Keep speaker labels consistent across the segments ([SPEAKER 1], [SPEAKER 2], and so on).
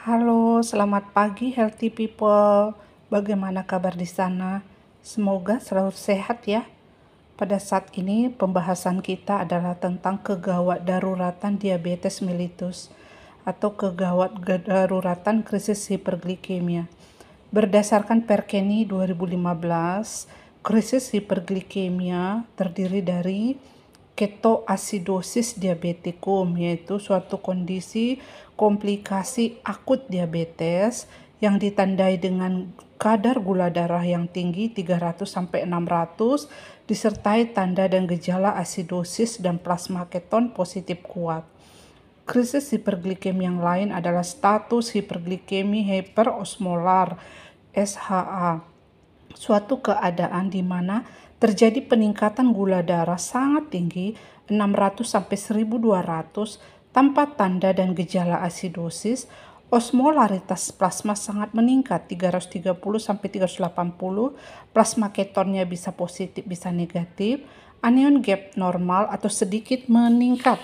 [SPEAKER 1] Halo, selamat pagi healthy people. Bagaimana kabar di sana? Semoga selalu sehat ya. Pada saat ini pembahasan kita adalah tentang kegawat daruratan diabetes mellitus atau kegawat daruratan krisis hiperglikemia. Berdasarkan Perkeni 2015, krisis hiperglikemia terdiri dari ketoasidosis diabetikum, yaitu suatu kondisi komplikasi akut diabetes yang ditandai dengan kadar gula darah yang tinggi 300 sampai 600 disertai tanda dan gejala asidosis dan plasma keton positif kuat. Krisis hiperglikemia yang lain adalah status hiperglikemi hiperosmolar (SHA), suatu keadaan di mana terjadi peningkatan gula darah sangat tinggi 600 sampai 1200 tanpa tanda dan gejala asidosis. Osmolaritas plasma sangat meningkat 330 sampai 380, plasma ketonnya bisa positif bisa negatif, anion gap normal atau sedikit meningkat.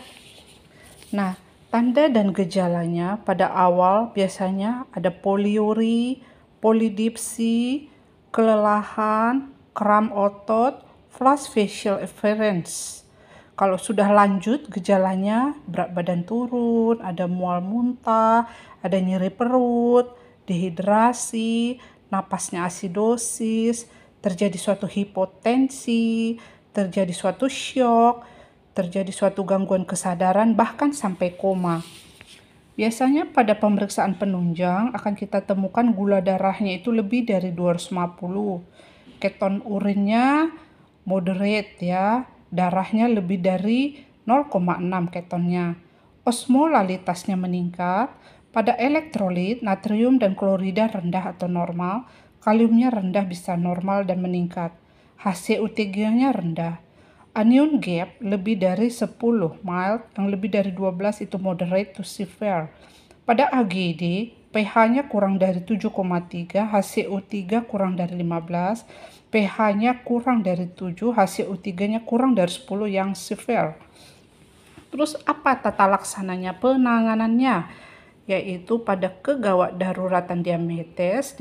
[SPEAKER 1] Nah, tanda dan gejalanya pada awal biasanya ada poliuri, polidipsi, kelelahan, kram otot, flash facial appearance. Kalau sudah lanjut gejalanya berat badan turun, ada mual muntah, ada nyeri perut, dehidrasi, napasnya asidosis, terjadi suatu hipotensi, terjadi suatu syok, terjadi suatu gangguan kesadaran, bahkan sampai koma. Biasanya pada pemeriksaan penunjang akan kita temukan gula darahnya itu lebih dari 250. Keton urinnya moderate ya, darahnya lebih dari 0,6 ketonnya. Osmolalitasnya meningkat, pada elektrolit natrium dan klorida rendah atau normal, kaliumnya rendah bisa normal dan meningkat. HCO3-nya rendah. Anion gap lebih dari 10 mild, yang lebih dari 12 itu moderate to severe. Pada AGD, pH-nya kurang dari 7,3, HCO3 kurang dari 15, pH-nya kurang dari 7, HCO3-nya kurang dari 10 yang severe. Terus apa tata laksananya penanganannya? Yaitu pada kegawat daruratan diabetes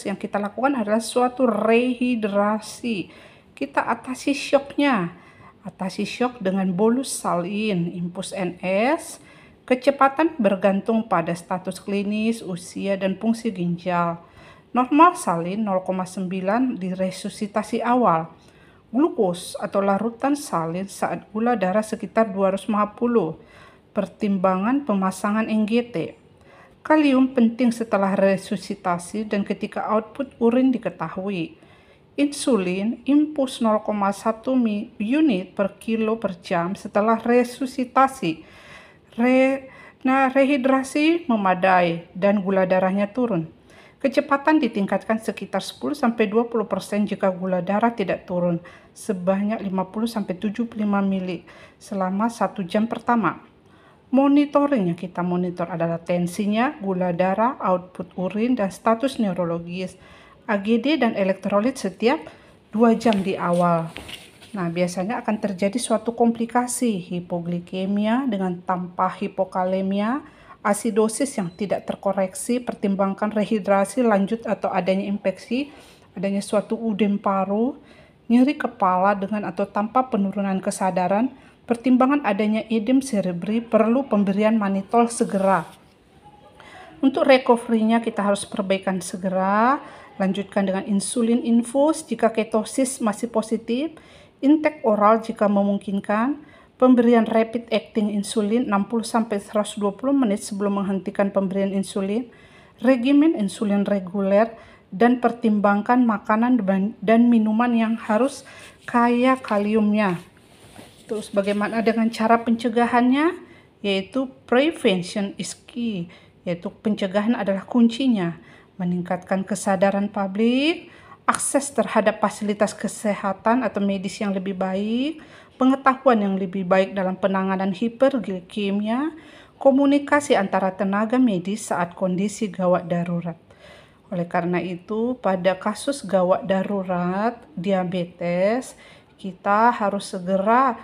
[SPEAKER 1] yang kita lakukan adalah suatu rehidrasi. Kita atasi syoknya. Atasi syok dengan bolus salin, infus NS. Kecepatan bergantung pada status klinis, usia, dan fungsi ginjal. Normal salin 0,9 di resusitasi awal. Glukos atau larutan salin saat gula darah sekitar 250. Pertimbangan pemasangan NGT. Kalium penting setelah resusitasi dan ketika output urin diketahui. Insulin, impuls 0,1 unit per kilo per jam setelah resusitasi. Rehidrasi memadai dan gula darahnya turun. Kecepatan ditingkatkan sekitar 10-20% jika gula darah tidak turun, sebanyak 50-75 mili selama 1 jam pertama. Monitoring yang kita monitor adalah tensinya, gula darah, output urin, dan status neurologis. AGD dan elektrolit setiap 2 jam di awal. Nah, biasanya akan terjadi suatu komplikasi hipoglikemia dengan tanpa hipokalemia, asidosis yang tidak terkoreksi, pertimbangkan rehidrasi lanjut atau adanya infeksi, adanya suatu udem paru, nyeri kepala dengan atau tanpa penurunan kesadaran, pertimbangan adanya edem cerebri, perlu pemberian manitol segera. Untuk recovery-nya kita harus perbaikan segera, lanjutkan dengan insulin infus jika ketosis masih positif, intake oral jika memungkinkan, pemberian rapid acting insulin 60-120 menit sebelum menghentikan pemberian insulin, regimen insulin reguler, dan pertimbangkan makanan dan minuman yang harus kaya kaliumnya. Terus bagaimana dengan cara pencegahannya? Yaitu prevention is key, yaitu pencegahan adalah kuncinya. Meningkatkan kesadaran publik, akses terhadap fasilitas kesehatan atau medis yang lebih baik, pengetahuan yang lebih baik dalam penanganan hiperglikemia, komunikasi antara tenaga medis saat kondisi gawat darurat. Oleh karena itu, pada kasus gawat darurat diabetes, kita harus segera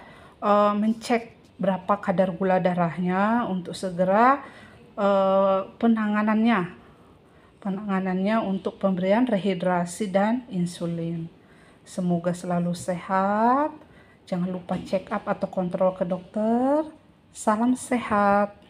[SPEAKER 1] mencek berapa kadar gula darahnya untuk segera penanganannya untuk pemberian rehidrasi dan insulin. Semoga selalu sehat. Jangan lupa check up atau kontrol ke dokter. Salam sehat.